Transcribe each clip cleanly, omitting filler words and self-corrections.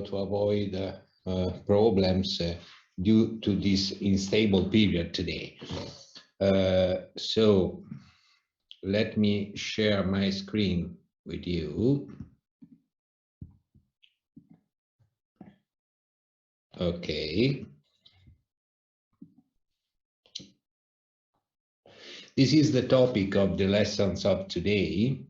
to avoid problems due to this unstable period today. So let me share my screen with you. Okay. This is the topic of the lessons of today,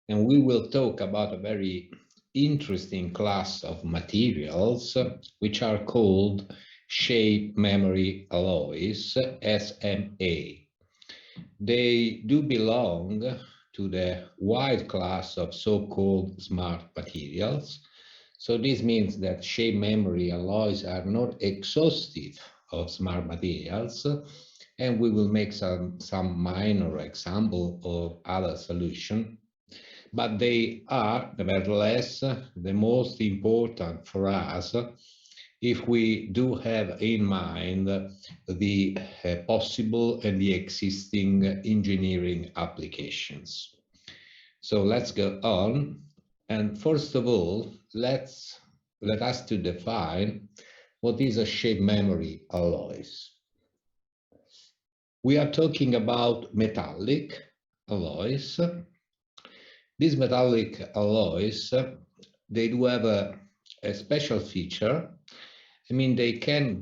and we will talk about a very interesting class of materials which are called shape memory alloys, SMA. They do belong to the wide class of so-called smart materials. So this means that shape memory alloys are not exhaustive of smart materials, and we will make some minor example of other solution, but they are nevertheless the most important for us if we do have in mind the possible and the existing engineering applications. So let's go on. And first of all, let us to define what is a shape memory alloys. We are talking about metallic alloys. These metallic alloys, they do have a special feature. I mean, they can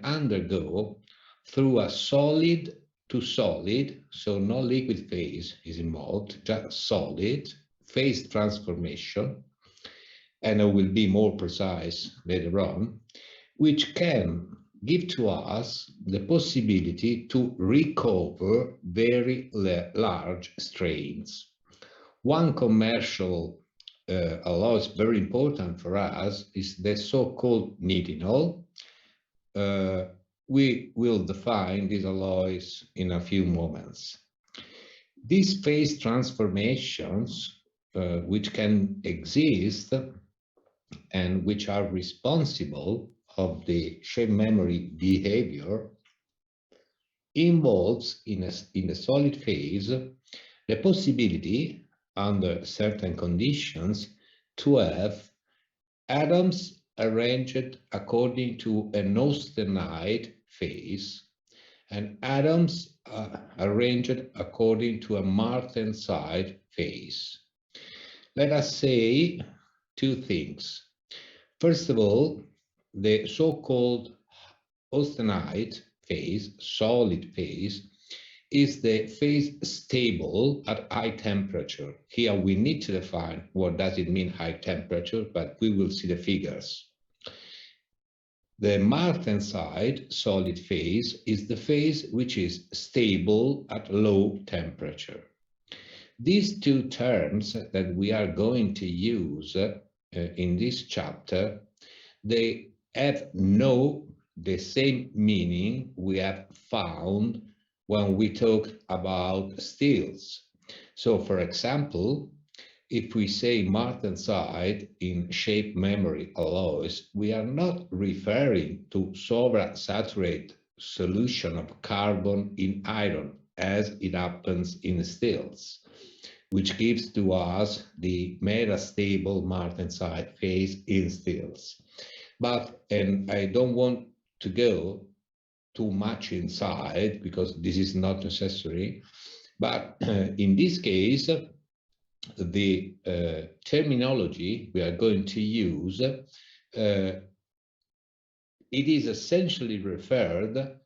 undergo through a solid to solid, so no liquid phase is involved, just solid phase transformation, and I will be more precise later on, which can give to us the possibility to recover very large strains. One commercial alloy is very important for us is the so-called nitinol. We will define these alloys in a few moments. These phase transformations, which can exist and which are responsible of the shape memory behavior, involves in the solid phase the possibility under certain conditions to have atoms arranged according to an austenite phase and atoms arranged according to a martensite phase. Let us say two things. First of all, the so-called austenite phase, solid phase, is the phase stable at high temperature. Here we need to define what does it mean high temperature, but we will see the figures. The martensite solid phase is the phase which is stable at low temperature. These two terms that we are going to use in this chapter, they have the same meaning we have found when we talk about steels. So, for example, if we say martensite in shape memory alloys, we are not referring to sobra-saturated solution of carbon in iron, as it happens in steels, which gives to us the metastable martensite phase in steels. But, and I don't want to go too much inside because this is not necessary, but in this case, the terminology we are going to use, it is essentially referred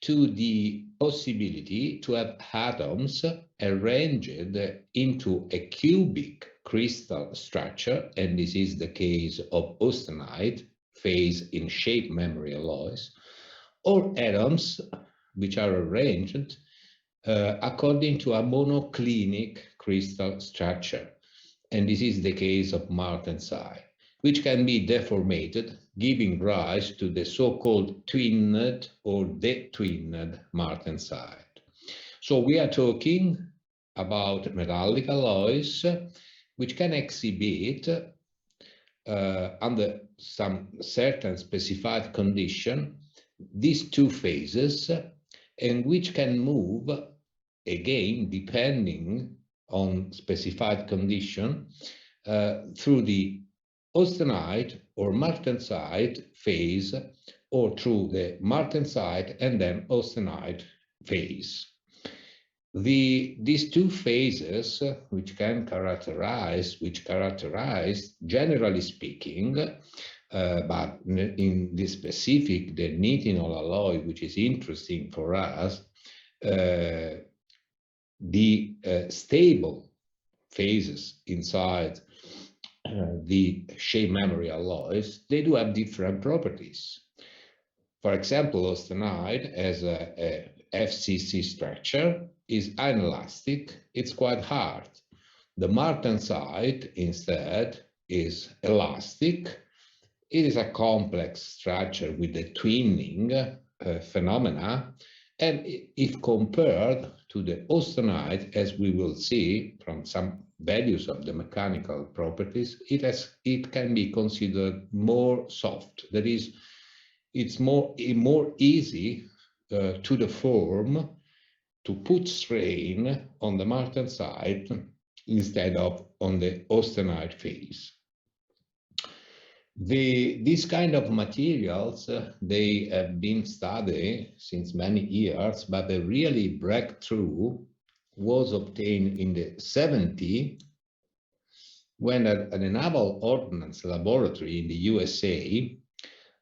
to the possibility to have atoms arranged into a cubic crystal structure, and this is the case of austenite phase in shape memory alloys, or atoms which are arranged according to a monoclinic crystal structure, and this is the case of martensite, which can be deformated, giving rise to the so-called twinned or detwinned martensite. So we are talking about metallic alloys which can exhibit under some certain specified condition these two phases, and which can move again depending on specified condition through the austenite or martensite phase, or through the martensite and then austenite phase. These two phases, which characterize, generally speaking, but in this specific, the nitinol alloy, which is interesting for us, the stable phases inside the shape memory alloys, they do have different properties. For example, austenite has a FCC structure, is inelastic, it's quite hard. The martensite instead is elastic. It is a complex structure with the twinning phenomena, and if compared to the austenite, as we will see from some values of the mechanical properties, it can be considered more soft. That is, it's more easy to the form to put strain on the martensite instead of on the austenite phase. These kind of materials, they have been studied since many years, but the really breakthrough was obtained in the 70s when at the Naval Ordnance Laboratory in the USA,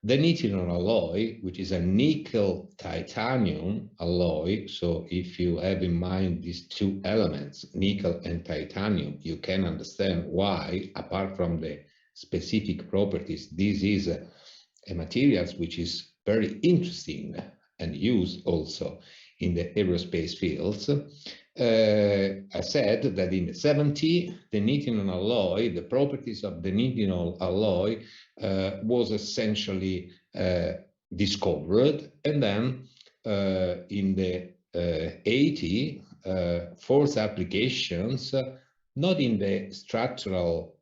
the nitinol alloy, which is a nickel titanium alloy, so if you have in mind these two elements, nickel and titanium, you can understand why, apart from the specific properties, this is a material which is very interesting and used also in the aerospace fields. I said that in the 70s, the nitinol alloy, the properties of the nitinol alloy was essentially discovered, and then in the 80s, first applications, not in the structural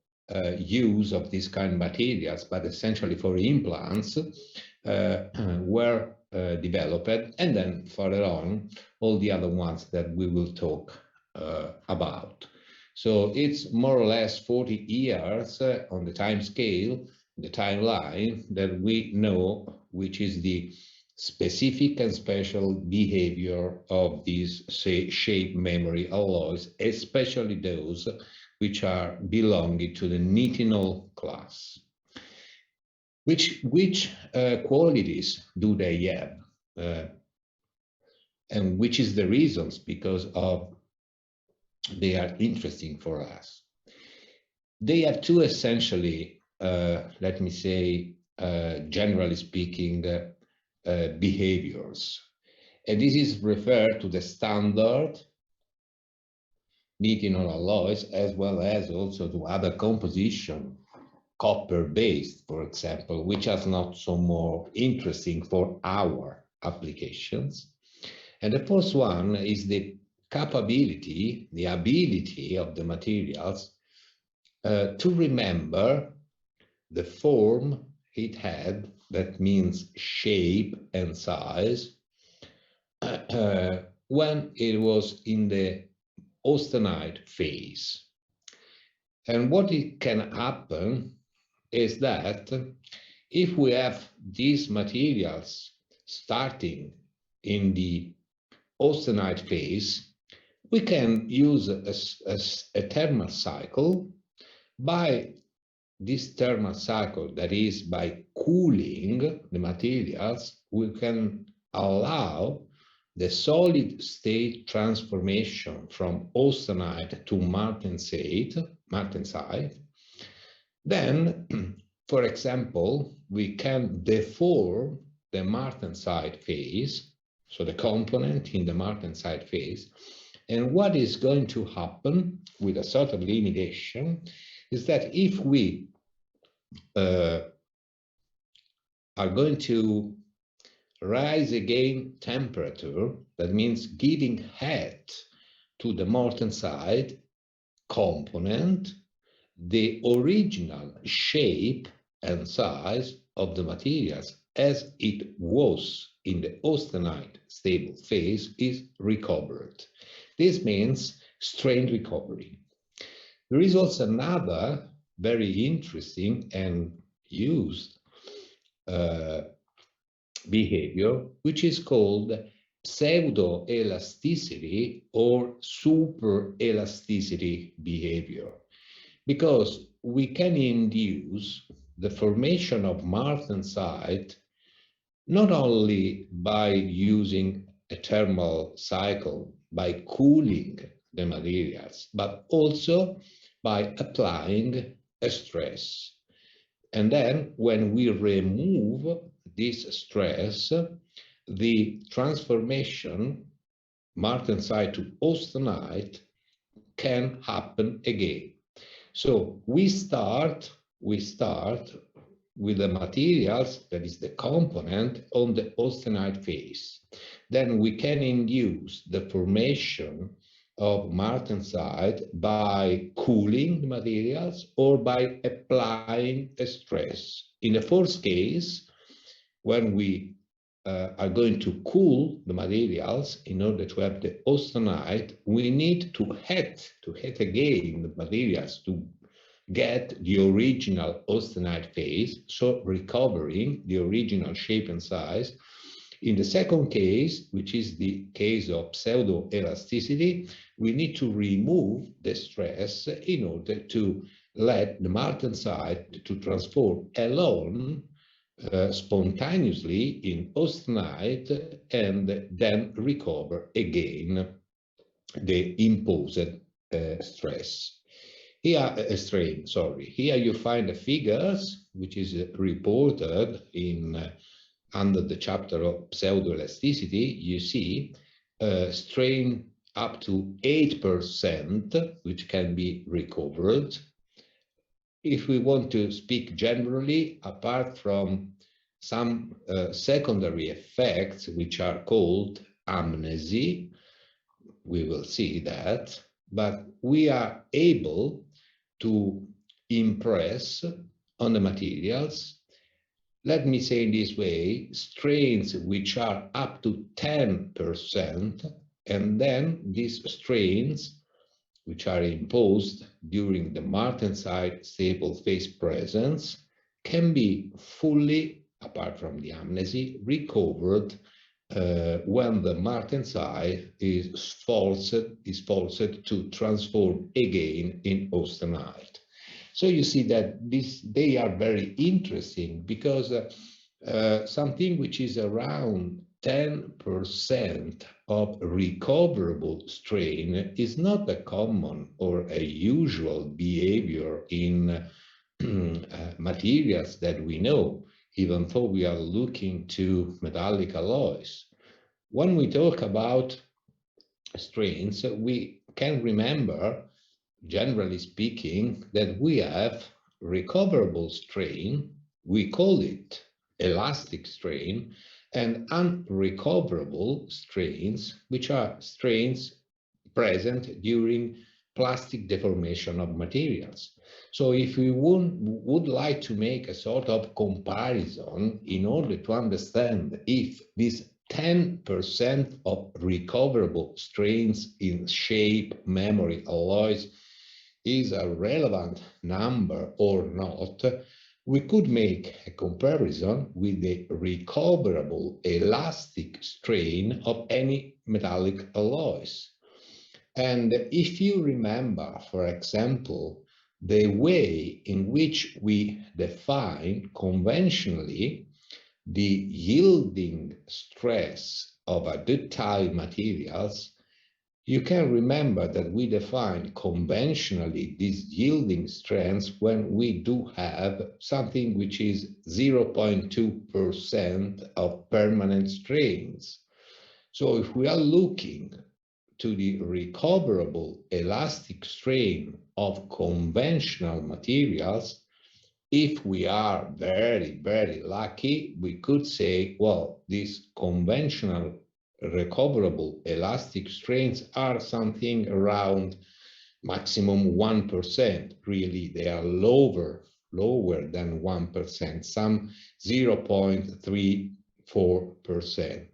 use of these kind of materials, but essentially for implants, were developed, and then further on, all the other ones that we will talk about. So it's more or less 40 years on the time scale, the timeline, that we know which is the specific and special behavior of these, say, shape memory alloys, especially those which are belonging to the nitinol class. Which qualities do they have? And which is the reasons because of they are interesting for us? They have two essentially, let me say, generally speaking, behaviors. And this is referred to the standard nitinol alloys, as well as also to other composition, copper-based, for example, which is not so more interesting for our applications. And the first one is the capability, the ability of the materials to remember the form it had, that means shape and size, when it was in the austenite phase. And what it can happen is that if we have these materials starting in the austenite phase, we can use a thermal cycle. By this thermal cycle, that is by cooling the materials, we can allow the solid state transformation from austenite to martensite. Then, for example, we can deform the martensite phase, so the component in the martensite phase. And what is going to happen with a sort of limitation is that if we are going to rise again temperature, that means giving heat to the martensite component, the original shape and size of the materials as it was in the austenite stable phase is recovered. This means strain recovery. There is also another very interesting and used behavior, which is called pseudo-elasticity or super-elasticity behavior, because we can induce the formation of martensite not only by using a thermal cycle, by cooling the materials, but also by applying a stress. And then when we remove this stress, the transformation martensite to austenite can happen again. So we start with the materials, that is the component, on the austenite phase. Then we can induce the formation of martensite by cooling the materials or by applying a stress. In the first case, when we are going to cool the materials in order to have the austenite, we need to heat again the materials to get the original austenite phase, so recovering the original shape and size. In the second case, which is the case of pseudo-elasticity, we need to remove the stress in order to let the martensite to transform alone spontaneously in austenite and then recover again the imposed stress. Here, strain, sorry. Here you find the figures, which is reported in under the chapter of pseudoelasticity. You see strain up to 8%, which can be recovered. If we want to speak generally, apart from some secondary effects, which are called amnesy, we will see that, but we are able to impress on the materials, let me say in this way, strains which are up to 10%, and then these strains which are imposed during the martensite stable phase presence can be fully, apart from the amnesy, recovered when the martensite is forced to transform again in austenite. So you see that they are very interesting, because something which is around 10% of recoverable strain is not a common or a usual behavior in materials that we know, even though we are looking to metallic alloys. When we talk about strains, we can remember, generally speaking, that we have recoverable strain, we call it elastic strain, and unrecoverable strains, which are strains present during plastic deformation of materials. So if we would like to make a sort of comparison in order to understand if this 10% of recoverable strains in shape, memory, alloys is a relevant number or not, we could make a comparison with the recoverable elastic strain of any metallic alloys. And if you remember, for example, the way in which we define conventionally the yielding stress of a ductile materials, you can remember that we define conventionally these yielding strengths when we do have something which is 0.2% of permanent strains. So if we are looking to the recoverable elastic strain of conventional materials, if we are very, very lucky, we could say, well, these conventional recoverable elastic strains are something around maximum 1%. Really, they are lower than 1%, some 0.34%.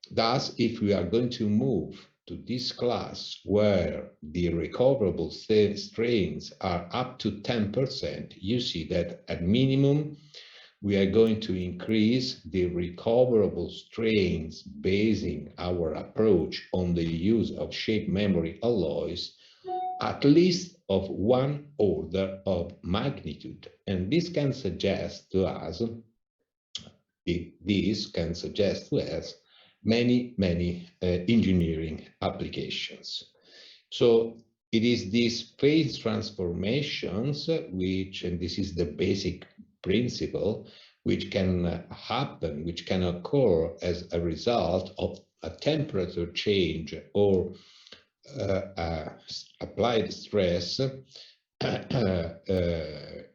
Thus, if we are going to move to this class where the recoverable strains are up to 10%, you see that at minimum, we are going to increase the recoverable strains basing our approach on the use of shape memory alloys at least of 1 order of magnitude. And this can suggest to us many engineering applications. So it is these phase transformations which, and this is the basic principle, which can happen, which can occur as a result of a temperature change or applied stress,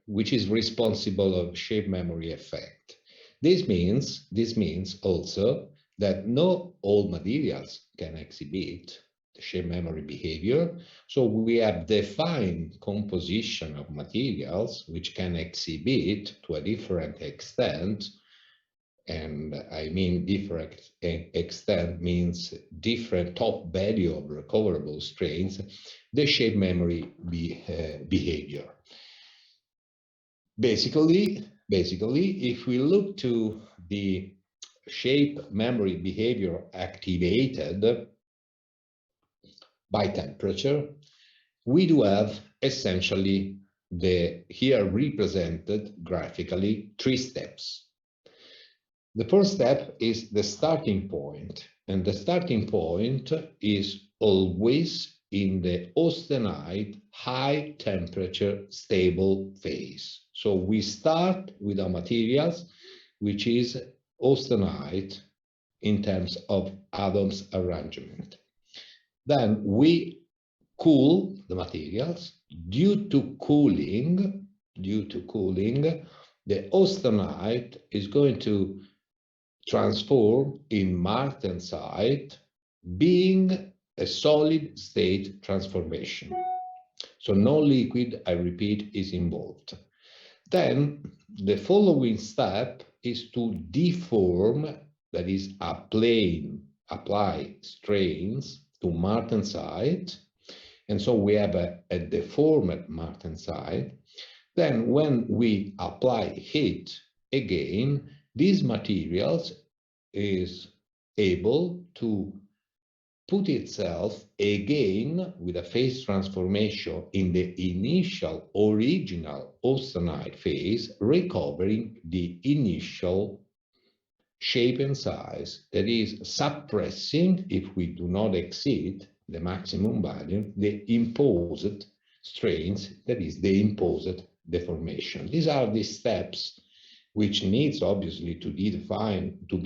which is responsible of shape memory effect. This means also that not all materials can exhibit the shape memory behavior. So we have defined composition of materials which can exhibit to a different extent, and I mean different extent means different top value of recoverable strains, the shape memory behavior. Basically, if we look to the shape memory behavior activated by temperature, we do have essentially the here represented graphically 3 steps. The first step is the starting point, and the starting point is always in the austenite high temperature stable phase. So we start with our materials, which is austenite in terms of Adams arrangement. Then we cool the materials. Due to cooling, the austenite is going to transform in martensite, being a solid state transformation. So no liquid, I repeat, is involved. Then the following step is to deform, that is, apply strains to martensite. And so we have a deformed martensite. Then when we apply heat again, these materials is able to put itself again with a phase transformation in the initial original austenite phase, recovering the initial shape and size, that is suppressing, if we do not exceed the maximum value, the imposed strains, that is the imposed deformation. These are the steps which needs obviously to be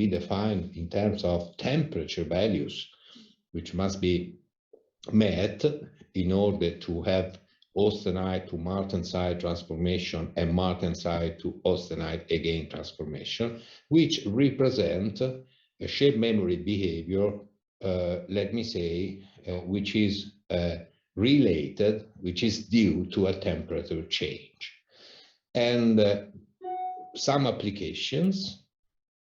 defined in terms of temperature values, which must be met in order to have austenite to martensite transformation and martensite to austenite again transformation, which represent a shape memory behavior, let me say, which is related, which is due to a temperature change. And some applications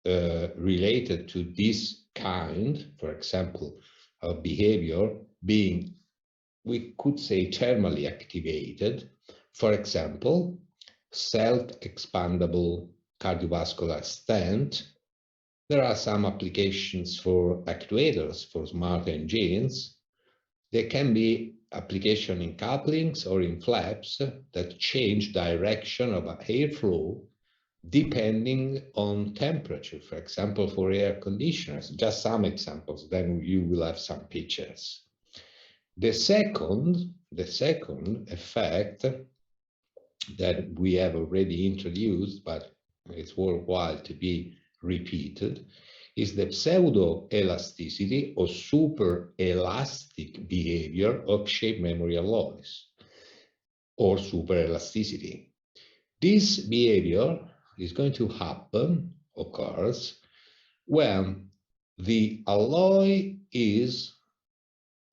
related to this kind, for example, of behavior being, we could say, thermally activated, for example, self-expandable cardiovascular stent. There are some applications for actuators for smart engines. There can be application in couplings or in flaps that change direction of airflow depending on temperature, for example, for air conditioners. Just some examples, then you will have some pictures. The second effect that we have already introduced, but it's worthwhile to be repeated, is the pseudo-elasticity or super-elastic behavior of shape memory alloys, or super-elasticity. This behavior is going to happen, occurs, when the alloy is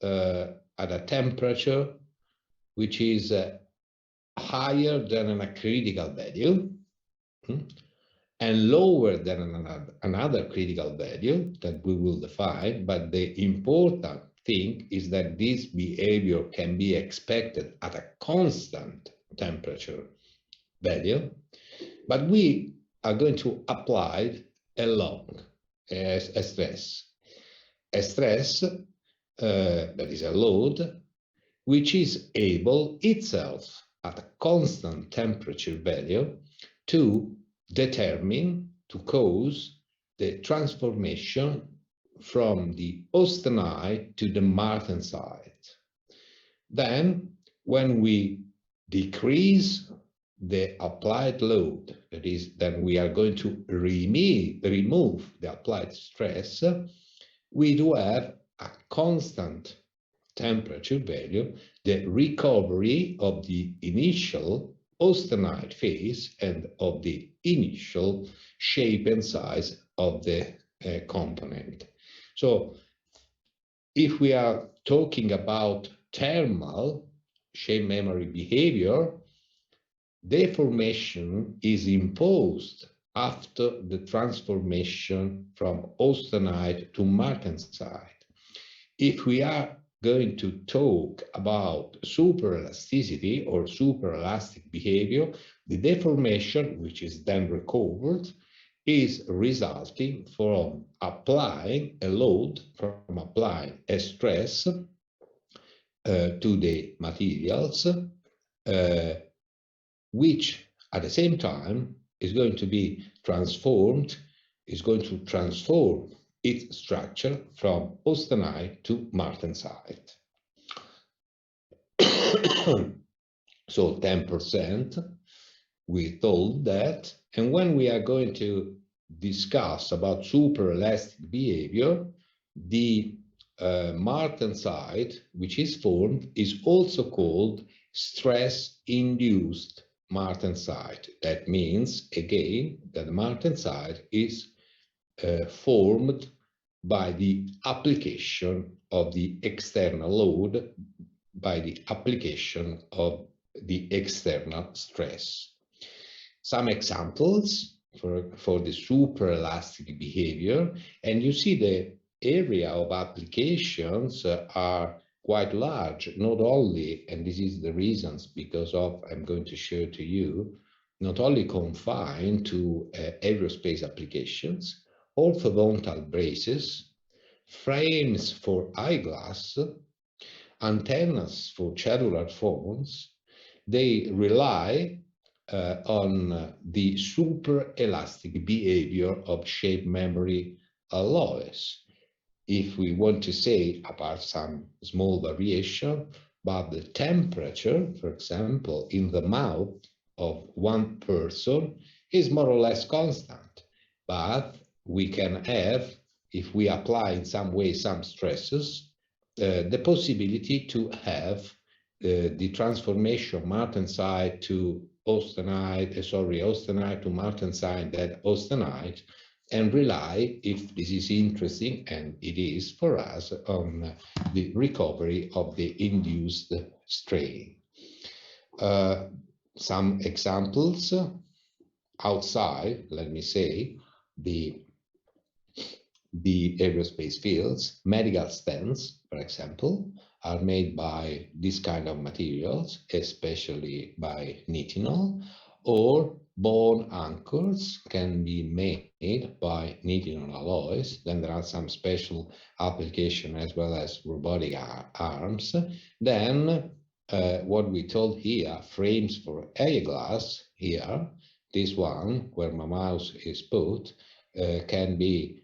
at a temperature which is higher than a critical value and lower than another critical value that we will define, but the important thing is that this behavior can be expected at a constant temperature value, but we are going to apply a load, a stress. A stress that is a load which is able itself at a constant temperature value to determine, to cause the transformation from the austenite to the martensite. Then, when we decrease the applied load, that is, then we are going to remove the applied stress, we do have a constant temperature value, the recovery of the initial austenite phase and of the initial shape and size of the component. So if we are talking about thermal shape memory behavior, deformation is imposed after the transformation from austenite to martensite. If we are going to talk about superelasticity or superelastic behavior, the deformation, which is then recovered, is resulting from applying a load, from applying a stress to the materials, which at the same time is going to be transformed, is going to transform its structure from austenite to martensite. So 10%, we told that, and when we are going to discuss about superelastic behavior, the martensite, which is formed, is also called stress-induced martensite. That means, again, that the martensite is formed by the application of the external load, by the application of the external stress. Some examples for the superelastic behavior, and you see the area of applications are quite large, not only, and this is the reasons because of, I'm going to show to you, not only confined to aerospace applications, orthodontal braces, frames for eyeglass, antennas for cellular phones. They rely on the superelastic behavior of shape memory alloys. If we want to say, apart some small variation, but the temperature, for example, in the mouth of one person is more or less constant, but we can have, if we apply in some way some stresses, the possibility to have the transformation martensite to austenite to martensite, then austenite, and rely, if this is interesting, and it is for us, on the recovery of the induced strain. Some examples outside, let me say, the aerospace fields, medical stents, for example, are made by this kind of materials, especially by nitinol, or bone anchors can be made by nitinol alloys. Then there are some special applications as well as robotic arms. Then what we told here, frames for eyeglass here, this one where my mouse is put, can be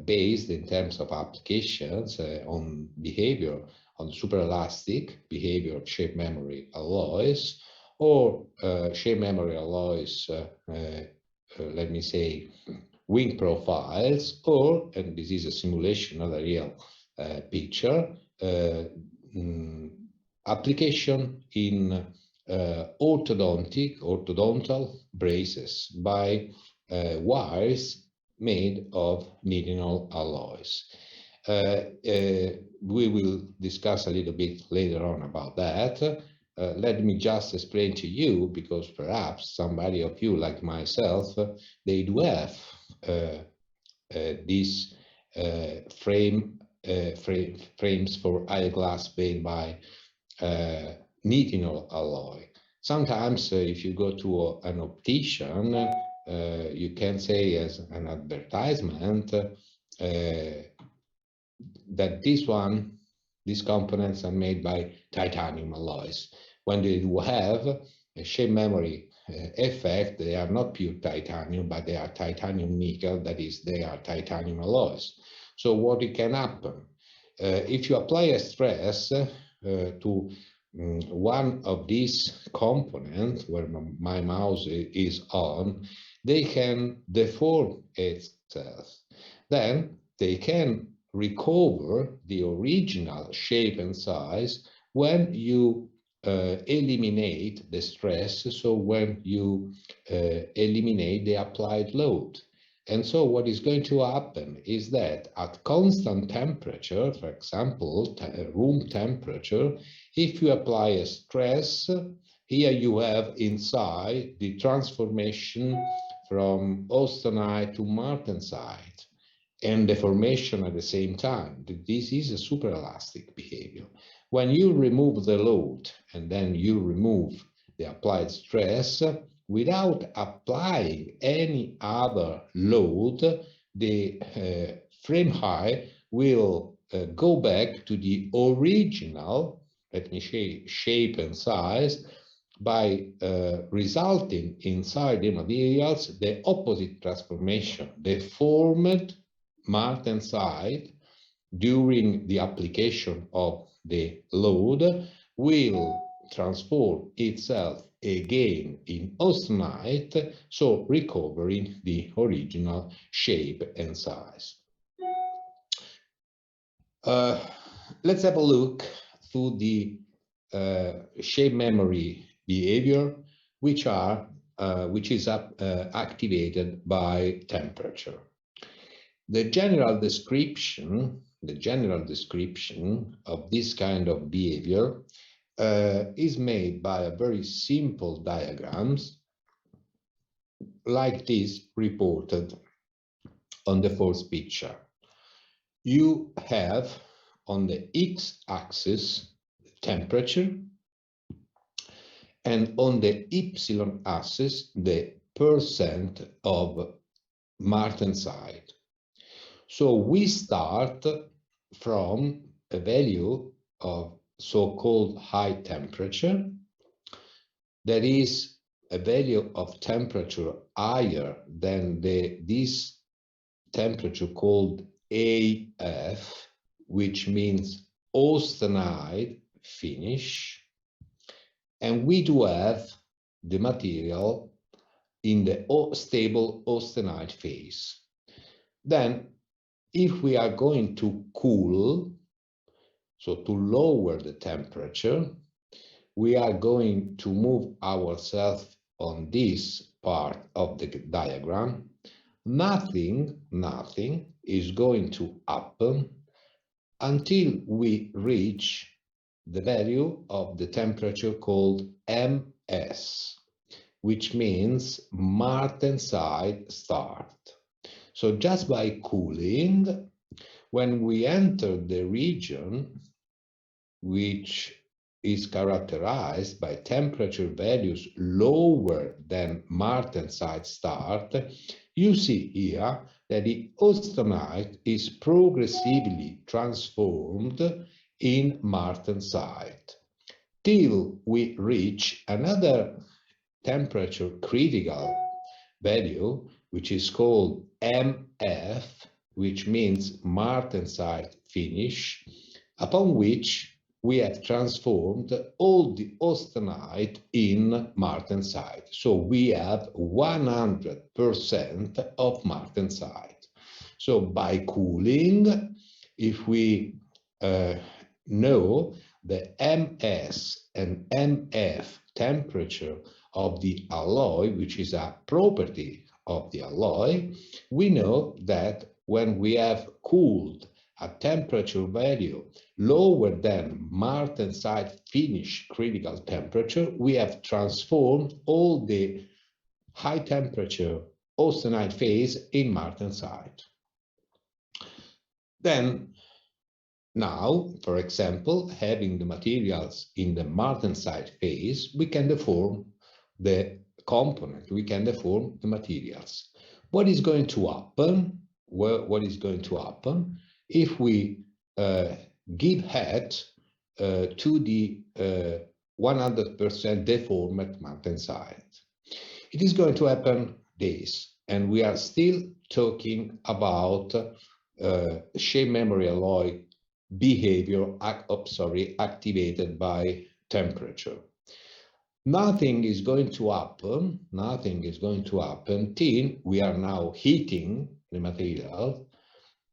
based in terms of applications on behavior, on superelastic behavior of shape memory alloys, or shape memory alloys, let me say, wing profiles, or, and this is a simulation, not a real picture, application in orthodontal braces by wires made of nitinol alloys. We will discuss a little bit later on about that. Let me just explain to you, because perhaps somebody of you, like myself, they do have this frame frames for eyeglass made by nitinol alloy. Sometimes if you go to an optician, you can say as an advertisement that these components are made by titanium alloys. When they do have a shape memory effect, they are not pure titanium, but they are titanium nickel, that is, they are titanium alloys. So what it can happen? If you apply a stress to one of these components where my mouse is on, they can deform itself. Then they can recover the original shape and size when you eliminate the stress, so when you eliminate the applied load. And so what is going to happen is that at constant temperature, for example, room temperature, if you apply a stress, here you have inside the transformation from austenite to martensite and deformation at the same time. This is a superelastic behavior. When you remove the load and then you remove the applied stress, without applying any other load, the frame height will go back to the original, let me say, shape and size, by resulting inside the materials the opposite transformation. The formed martensite during the application of the load will transform itself again in austenite, so recovering the original shape and size. Let's have a look through the shape memory behavior, which is activated by temperature. The general description of this kind of behavior is made by a very simple diagrams like this reported on the fourth picture. You have on the x-axis temperature, and on the y-axis the percent of martensite. So we start from a value of so-called high temperature, that is a value of temperature higher than this temperature called AF, which means austenite finish, and we do have the material in the stable austenite phase. Then if we are going to cool, so to lower the temperature, we are going to move ourselves on this part of the diagram. Nothing is going to happen until we reach the value of the temperature called MS, which means martensite start. So just by cooling, when we enter the region which is characterized by temperature values lower than martensite start, you see here that the austenite is progressively transformed in martensite till we reach another temperature critical value, which is called MF, which means martensite finish, upon which we have transformed all the austenite in martensite. So we have 100% of martensite. So by cooling, if we know the MS and MF temperature of the alloy, which is a property of the alloy, we know that when we have cooled a temperature value lower than martensite finish critical temperature, we have transformed all the high temperature austenite phase in martensite. Then Now, for example, having the materials in the martensite phase, we can deform the component, we can deform the materials. What is going to happen? Well, what is going to happen if we give head to the 100% deformed martensite? It is going to happen this, and we are still talking about shape memory alloy behavior, activated by temperature. Nothing is going to happen till we are now heating the material.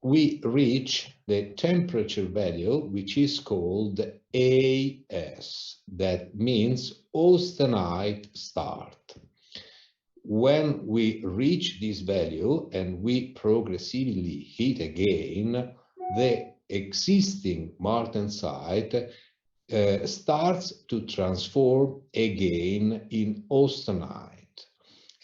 We reach the temperature value, which is called AS. That means austenite start. When we reach this value and we progressively heat again, the existing martensite starts to transform again in austenite.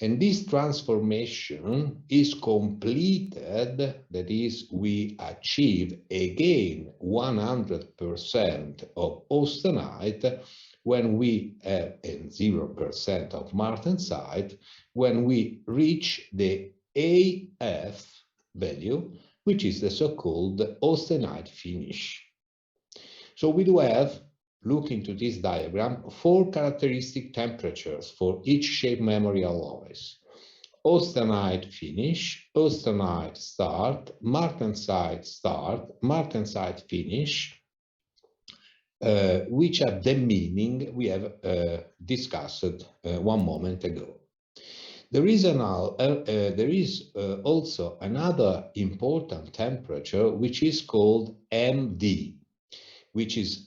And this transformation is completed, that is, we achieve again 100% of austenite when we have 0% of martensite, when we reach the AF value, which is the so-called austenite finish. So we do have, look into this diagram, 4 characteristic temperatures for each shape memory alloys. Austenite finish, austenite start, martensite finish, which have the meaning we have discussed one moment ago. There is also another important temperature, which is called MD, which is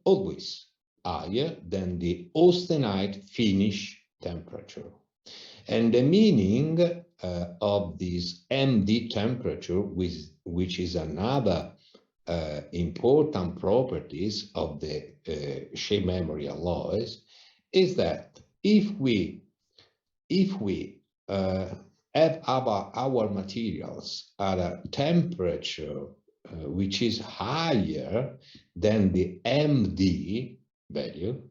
always higher than the austenite finish temperature. And the meaning of this MD temperature, which is another important properties of the shape memory alloys, is that if we have our materials at a temperature which is higher than the MD value,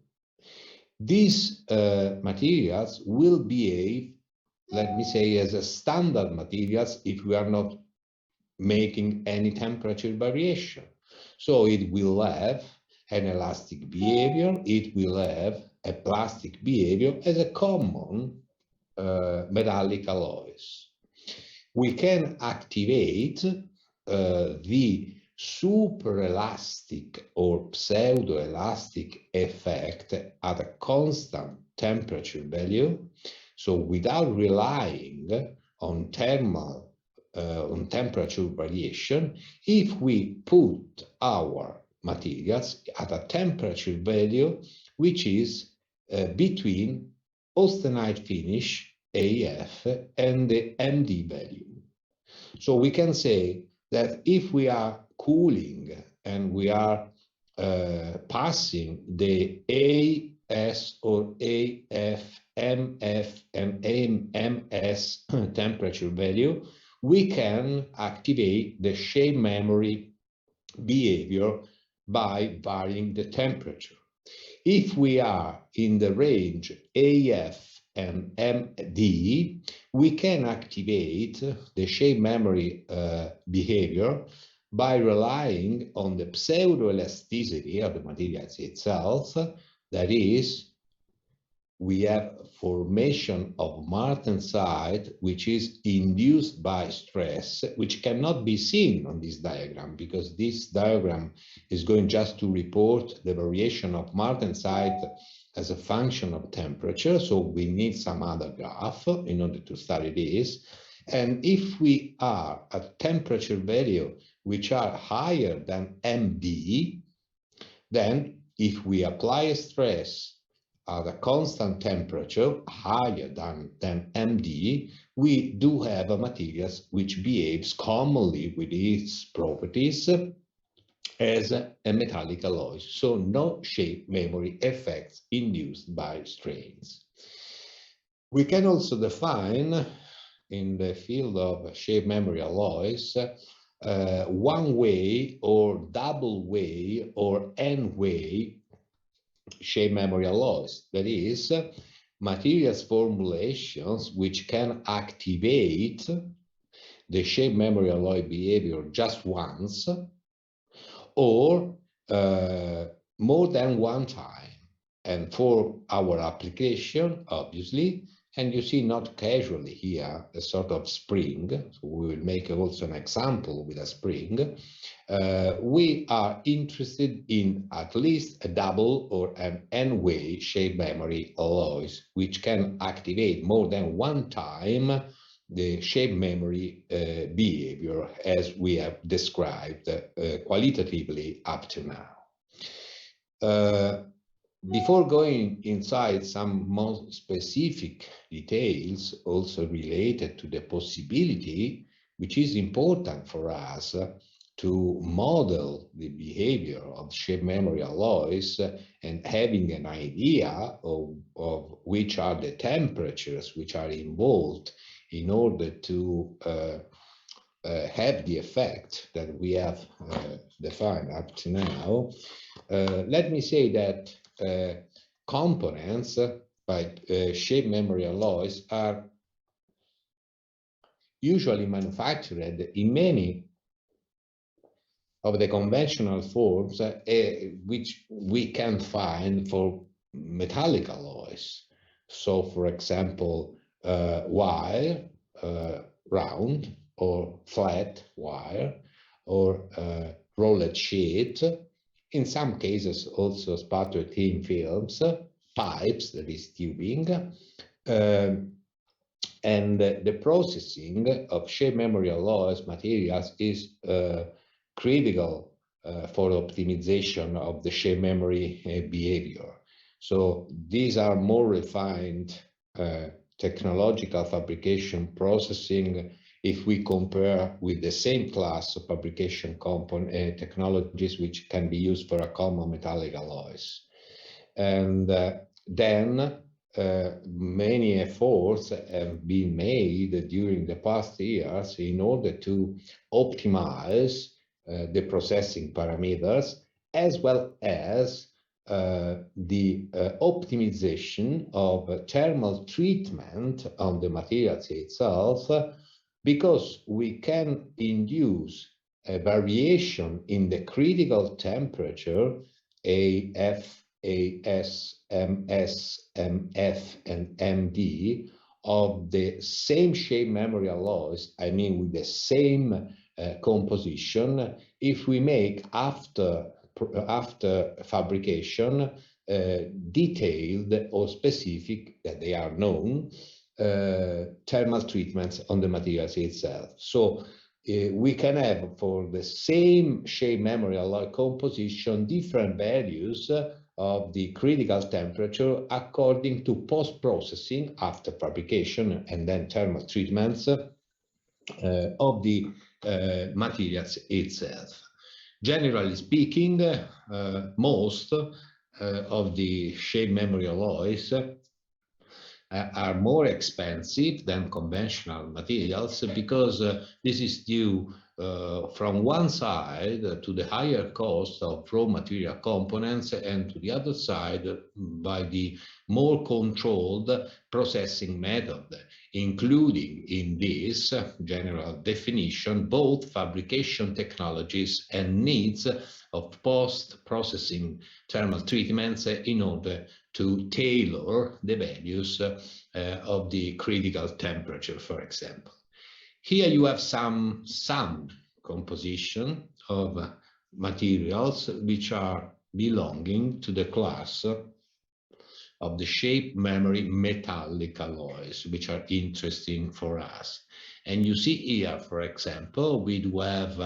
these materials will behave, let me say, as a standard materials if we are not making any temperature variation. So it will have an elastic behavior, it will have a plastic behavior as a common metallic alloys. We can activate the superelastic or pseudoelastic effect at a constant temperature value, so without relying on on temperature variation, if we put our materials at a temperature value which is between austenite finish AF and the MD value. So we can say that if we are cooling and we are passing the AS or AF, MF, and MS temperature value, we can activate the shape memory behavior by varying the temperature. If we are in the range AF and MD, we can activate the shape memory behavior by relying on the pseudoelasticity of the materials itself. That is, we have formation of martensite, which is induced by stress, which cannot be seen on this diagram, because this diagram is going just to report the variation of martensite as a function of temperature. So we need some other graph in order to study this. And if we are at temperature value which are higher than MD, then if we apply a stress at a constant temperature higher than MD, we do have a materials which behaves commonly with its properties as a metallic alloy. So no shape memory effects induced by strains. We can also define in the field of shape memory alloys one-way or double-way or n-way shape memory alloys. That is, materials formulations which can activate the shape memory alloy behavior just once or more than one time. And for our application, obviously, and you see not casually here a sort of spring, so we will make also an example with a spring, we are interested in at least a double or an n-way shape memory alloys, which can activate more than one time the shape memory behavior as we have described qualitatively up to now. Before going inside some more specific details also related to the possibility, which is important for us to model the behavior of shape memory alloys and having an idea of which are the temperatures which are involved in order to have the effect that we have defined up to now, let me say that components like shape memory alloys are usually manufactured in many of the conventional forms which we can find for metallic alloys. So, for example, wire, round or flat wire, or rolled sheet. In some cases, also sputtered thin films, pipes, that is tubing, and the processing of shape memory alloys materials is critical for optimization of the shape memory behavior. So these are more refined technological fabrication processing if we compare with the same class of fabrication component technologies which can be used for a common metallic alloys. And then many efforts have been made during the past years in order to optimize the processing parameters as well as the optimization of thermal treatment on the materials itself, because we can induce a variation in the critical temperature AF, AS, MS, MF, and MD of the same shape memory alloys, I mean with the same composition, if we make after fabrication detailed or specific, that they are known, thermal treatments on the materials itself. So we can have for the same shape memory alloy composition different values of the critical temperature according to post-processing after fabrication and then thermal treatments of the materials itself. Generally speaking, most of the shape memory alloys are more expensive than conventional materials because this is due from one side to the higher cost of raw material components and to the other side by the more controlled processing method, including in this general definition both fabrication technologies and needs of post-processing thermal treatments in order to tailor the values of the critical temperature, for example. Here you have some composition of materials which are belonging to the class of the shape memory metallic alloys, which are interesting for us. And you see here, for example, we do have,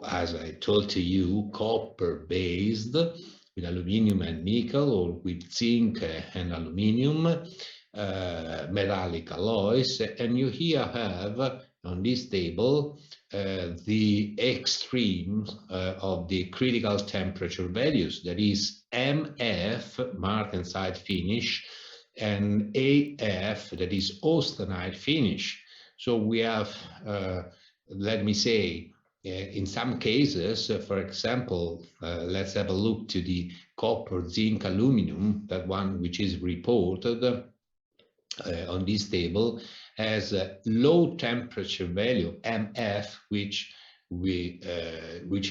as I told to you, copper-based with aluminium and nickel, or with zinc and aluminium metallic alloys. And you here have on this table the extremes of the critical temperature values, that is MF, martensite finish, and AF, that is austenite finish. So we have, let me say, in some cases, for example, let's have a look to the copper, zinc, aluminum, that one which is reported on this table as a low temperature value MF, which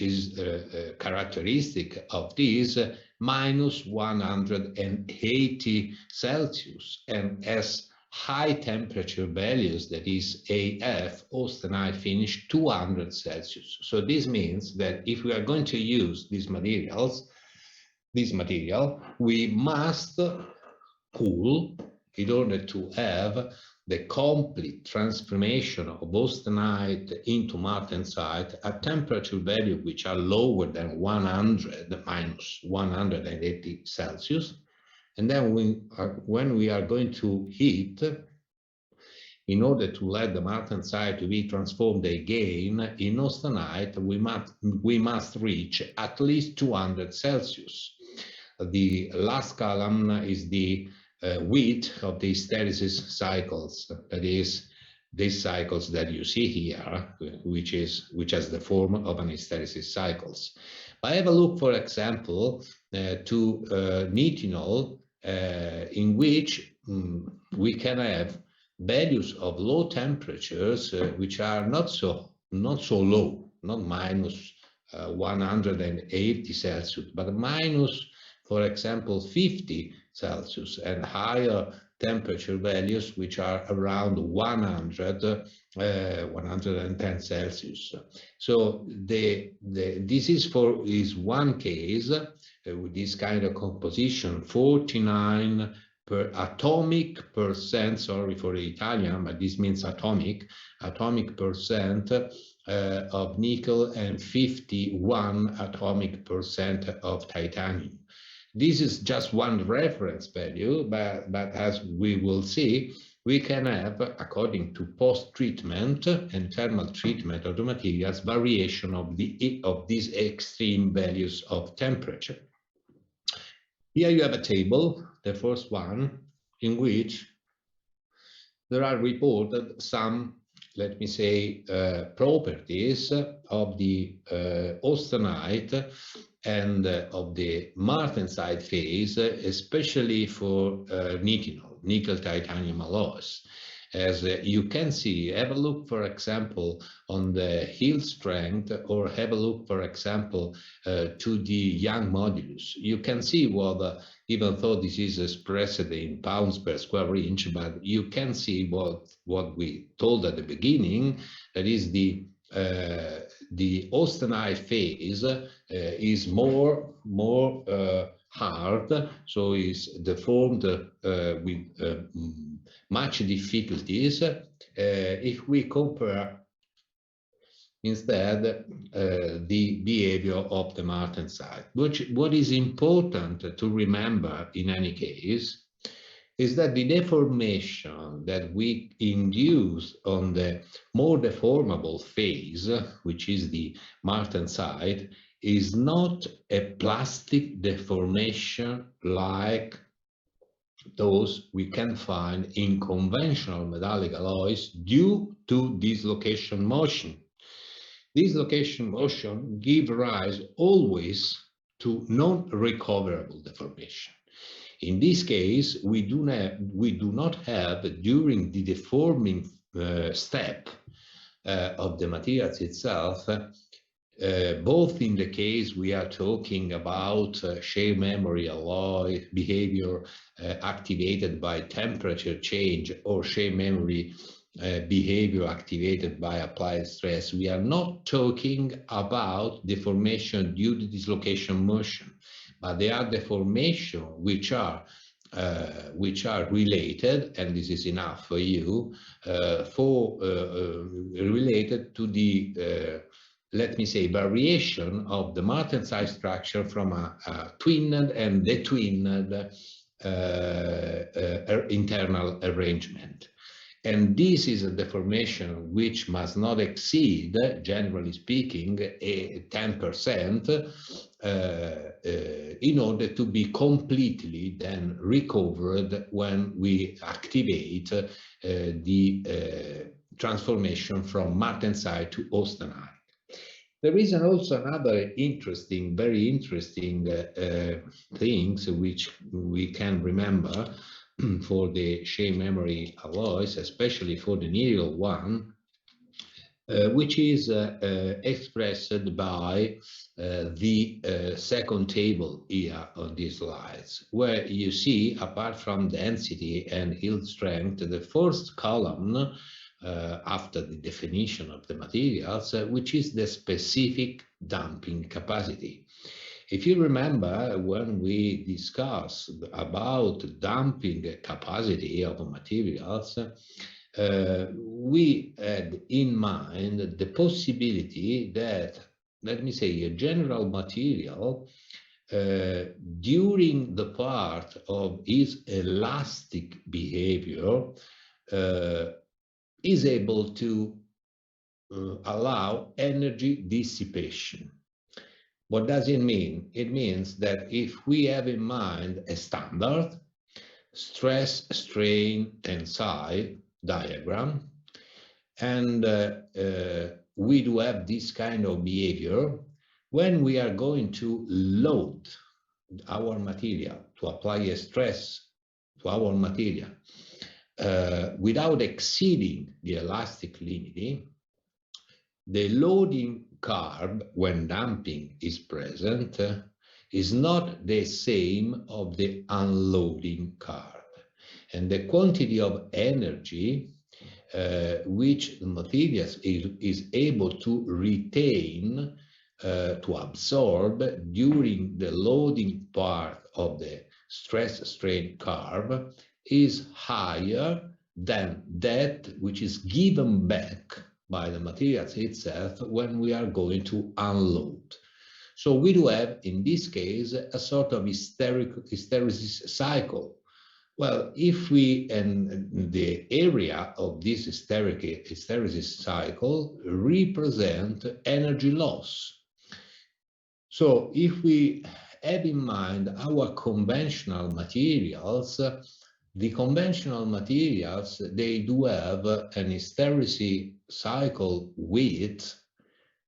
is characteristic of this minus 180 Celsius, and as high temperature values, that is AF, austenite finish 200 Celsius. So this means that if we are going to use this material, we must cool in order to have the complete transformation of austenite into martensite at temperature value which are lower than 100 minus 180 Celsius. And then when we are going to heat, in order to let the martensite to be transformed again in austenite, we must reach at least 200 Celsius. The last column is the width of the hysteresis cycles, that is, these cycles that you see here, which has the form of an hysteresis cycles. I have a look, for example, to nitinol, in which we can have values of low temperatures which are not so low, not minus 180 Celsius, but minus, for example, 50 Celsius, and higher temperature values which are around 110 Celsius. So this is one case with this kind of composition, 49 per atomic percent, sorry for the Italian, but this means atomic percent of nickel and 51 atomic percent of titanium. This is just one reference value, but as we will see, we can have, according to post-treatment and thermal treatment of the materials, variation of these extreme values of temperature. Here you have a table, the first one, in which there are reported some, let me say, properties of the austenite and of the martensite phase, especially for nitinol, nickel titanium alloys. As you can see, have a look, for example, on the yield strength, or have a look, for example, to the Young modulus. You can see even though this is expressed in pounds per square inch, but you can see what we told at the beginning, that is the austenite phase is more hard, so is deformed with much difficulties. If we compare instead the behavior of the martensite, what is important to remember in any case is that the deformation that we induce on the more deformable phase, which is the martensite, is not a plastic deformation like those we can find in conventional metallic alloys due to dislocation motion. Dislocation motion gives rise always to non-recoverable deformation. In this case, we do not have during the deforming step of the materials itself, both in the case we are talking about share memory alloy behavior activated by temperature change, or share memory behavior activated by applied stress. We are not talking about deformation due to dislocation motion, but they are deformation which are related, and this is enough for you, related to the let me say variation of the martensite structure from a twinned and detwinned internal arrangement. And this is a deformation which must not exceed, generally speaking, 10% in order to be completely then recovered when we activate the transformation from martensite to austenite. There is also another interesting, very interesting things which we can remember for the shape memory alloys, especially for the needle one, which is expressed by the second table here on these slides, where you see, apart from density and yield strength, the first column after the definition of the materials, which is the specific damping capacity. If you remember, when we discussed about damping capacity of materials, we had in mind the possibility that, let me say, a general material during the part of its elastic behavior is able to allow energy dissipation. What does it mean? It means that if we have in mind a standard stress, strain, tensile diagram, and we do have this kind of behavior, when we are going to load our material, to apply a stress to our material without exceeding the elastic limit, the loading curve, when damping is present, is not the same of the unloading curve. And the quantity of energy which the material is able to retain, to absorb during the loading part of the stress-strain curve is higher than that which is given back by the materials itself when we are going to unload. So we do have, in this case, a sort of hysteresis cycle. Well, if we, and the area of this hysteresis cycle represent energy loss. So if we have in mind our conventional materials, the conventional materials, they do have an hysteresis cycle width,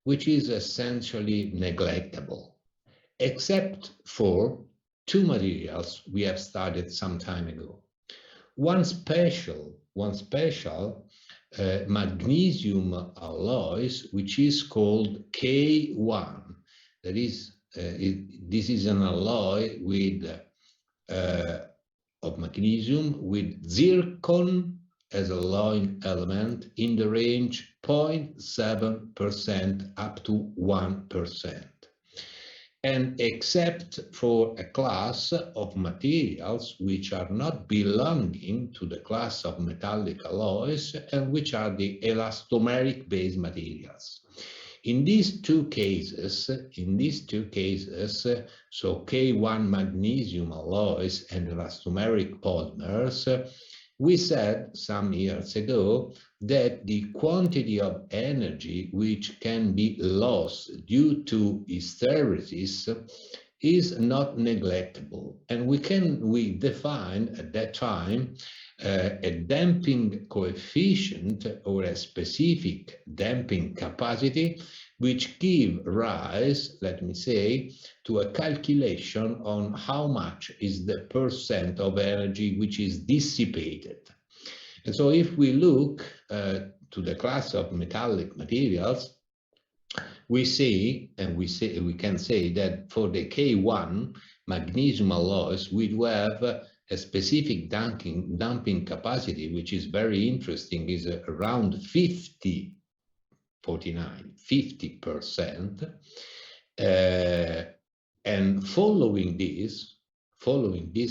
which is essentially neglectable, except for two materials we have studied some time ago. One special magnesium alloys, which is called K1. That is, this is an alloy with of magnesium with zircon as a alloying element in the range 0.7% up to 1%. And except for a class of materials which are not belonging to the class of metallic alloys and which are the elastomeric-based materials. In these two cases, so K1 magnesium alloys and elastomeric polymers, we said some years ago that the quantity of energy which can be lost due to hysteresis is not neglectable. And we defined at that time a damping coefficient or a specific damping capacity which give rise, let me say, to a calculation on how much is the percent of energy which is dissipated. And so if we look to the class of metallic materials, we can say that for the K1 magnesium alloys, we do have a specific damping capacity, which is very interesting, is around 50%. And following this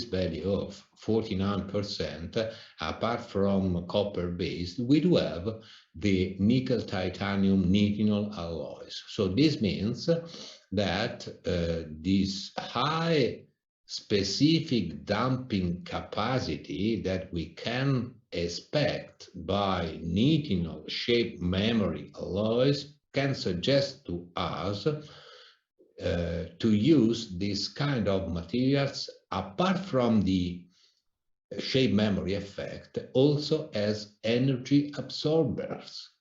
value of 49%, apart from copper-based, we do have the nickel titanium nitinol alloys. So this means that this high specific damping capacity that we can expect by nitinol shape memory alloys can suggest to us to use this kind of materials, apart from the shape memory effect, also as energy absorbers,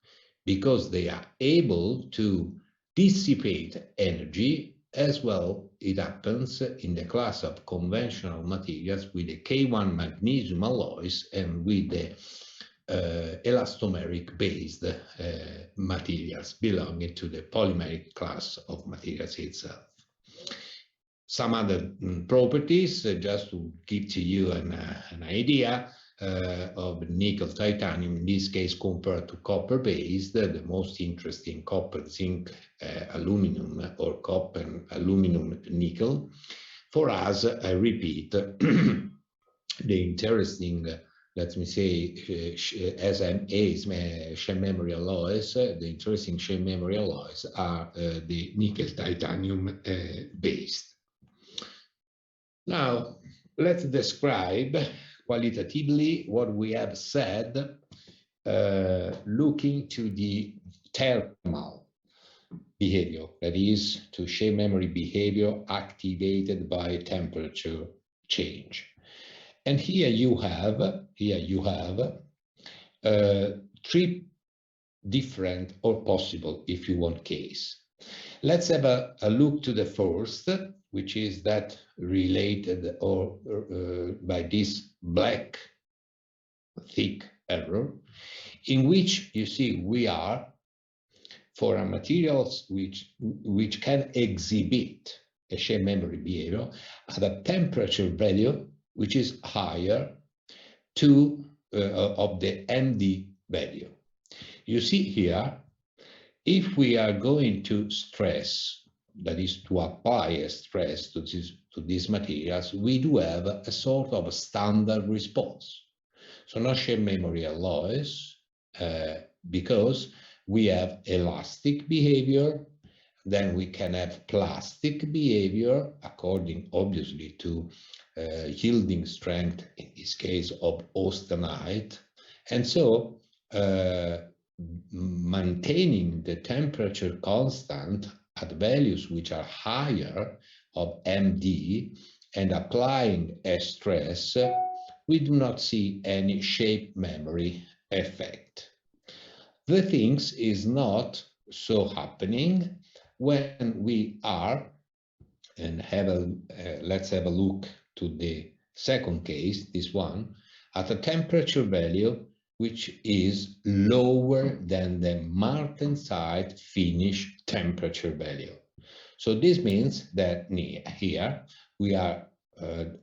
because they are able to dissipate energy. As well, it happens in the class of conventional materials with the K1 magnesium alloys and with the elastomeric based materials belonging to the polymeric class of materials itself. Some other properties, just to give to you an idea of nickel titanium, in this case compared to copper based, the most interesting copper, zinc, aluminum, or copper, aluminum, nickel. For us, I repeat, the interesting, let me say, SMAs, shell memory alloys, the interesting shell memory alloys are the nickel titanium based. Now, let's describe qualitatively what we have said, looking to the thermal behavior, that is, to shell memory behavior activated by temperature change. And here you have three different or possible, if you want, case. Let's have a look to the first, which is that related or by this black thick arrow, in which you see we are for a materials which can exhibit a shell memory behavior at a temperature value which is higher to of the MD value. You see here, if we are going to stress, that is to apply a stress to these materials, we do have a sort of a standard response. So no shell memory alloys, because we have elastic behavior, then we can have plastic behavior according obviously to yielding strength, in this case of austenite. And so maintaining the temperature constant at values which are higher of MD and applying a stress, we do not see any shape memory effect. The things is not so happening when we are, and let's have a look to the second case, this one, at a temperature value which is lower than the martensite finish temperature value. So this means that here we are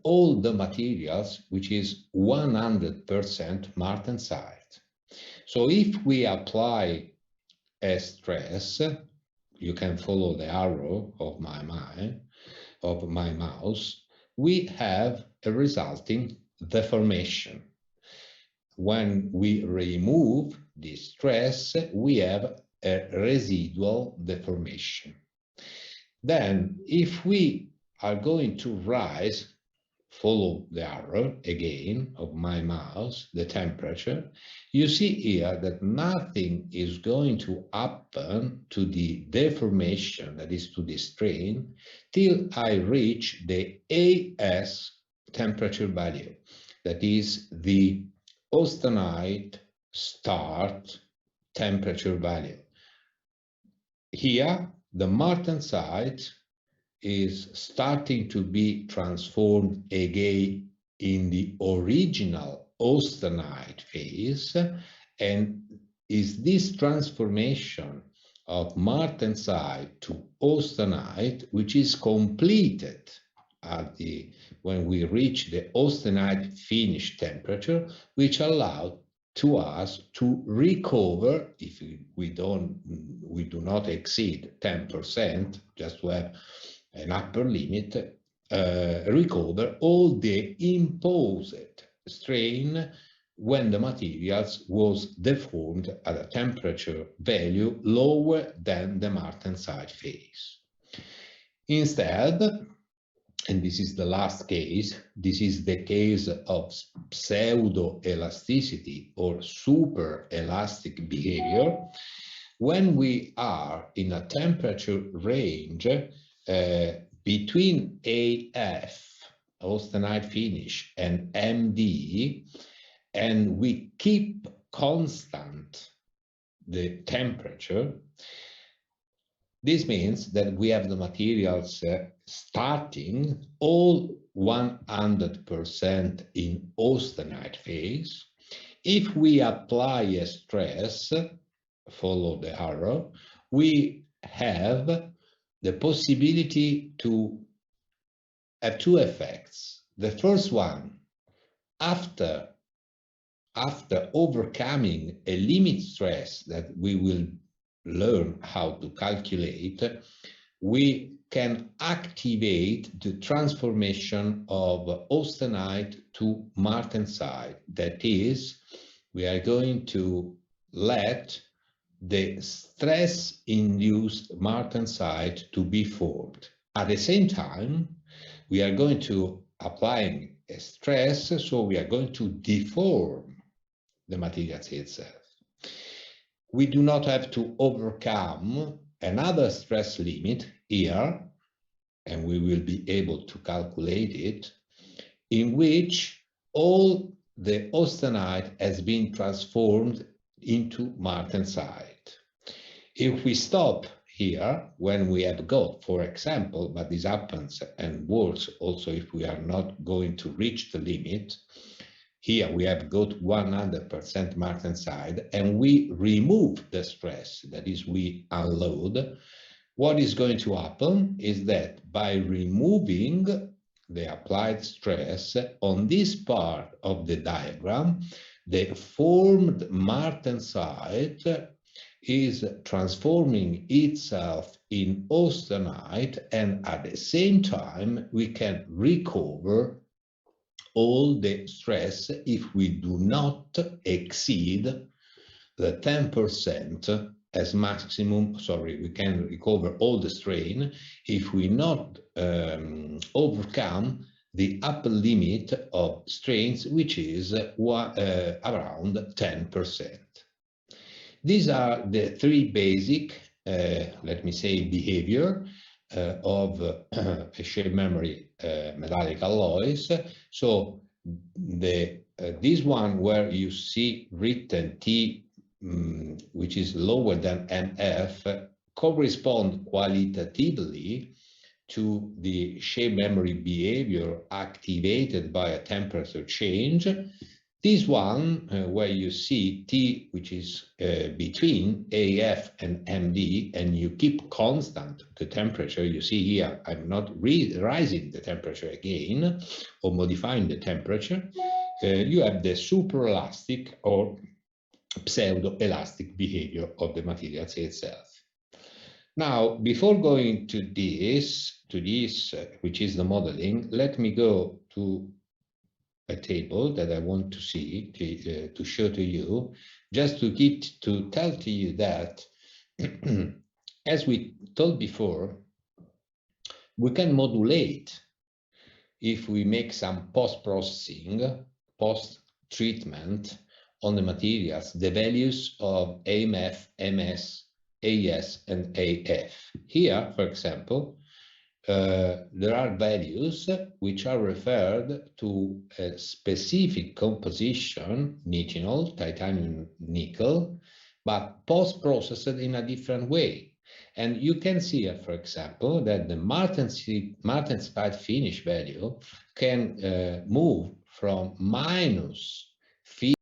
all the materials which is 100% martensite. So if we apply a stress, you can follow the arrow of my mouse, we have a resulting deformation. When we remove this stress, we have a residual deformation. Then, if we are going to rise, follow the arrow again of my mouse, the temperature, you see here that nothing is going to happen to the deformation, that is to the strain, till I reach the AS temperature value, that is the austenite start temperature value. Here, the martensite is starting to be transformed again in the original austenite phase, and is this transformation of martensite to austenite which is completed at when we reach the austenite finish temperature, which allowed to us to recover, if we do not exceed 10%, just to have an upper limit, recover all the imposed strain when the materials was deformed at a temperature value lower than the martensite phase. Instead, and this is the last case, this is the case of pseudo-elasticity or super elastic behavior, when we are in a temperature range between AF, austenite finish, and MD, and we keep constant the temperature, This means that we have the materials starting all 100% in austenite phase. If we apply a stress, follow the arrow, we have the possibility to have two effects. The first one, after overcoming a limit stress that we will learn how to calculate, we can activate the transformation of austenite to martensite. That is, we are going to let the stress-induced martensite to be formed. At the same time, we are going to apply a stress, so we are going to deform the material itself. We do not have to overcome another stress limit here, and we will be able to calculate it, in which all the austenite has been transformed into martensite. If we stop here, when we have got, for example, but this happens and works also if we are not going to reach the limit, here we have got 100% martensite and we remove the stress, that is, we unload. What is going to happen is that by removing the applied stress on this part of the diagram, the formed martensite is transforming itself in austenite, and at the same time we can recover all the stress if we do not exceed the 10% as maximum. Sorry, we can recover all the strain if we not overcome the upper limit of strains, which is around 10%. These are the three basic, let me say, behavior of shape memory metallic alloys. So this one where you see written T, which is lower than MF, correspond qualitatively to the shape memory behavior activated by a temperature change. This one, where you see T, which is between AF and MD, and you keep constant the temperature, you see here, I'm not raising the temperature again or modifying the temperature, you have the superelastic or pseudo-elastic behavior of the materials itself. Now, before going to this, which is the modeling, let me go to a table that I want to see, to show to you, just to tell to you that, as we told before, we can modulate if we make some post-processing, post-treatment on the materials, the values of AMF, MS, AS, and AF. Here, for example, there are values which are referred to a specific composition, nitinol, titanium nickel, but post-processed in a different way. And you can see here, for example, that the martensite finish value can move from minus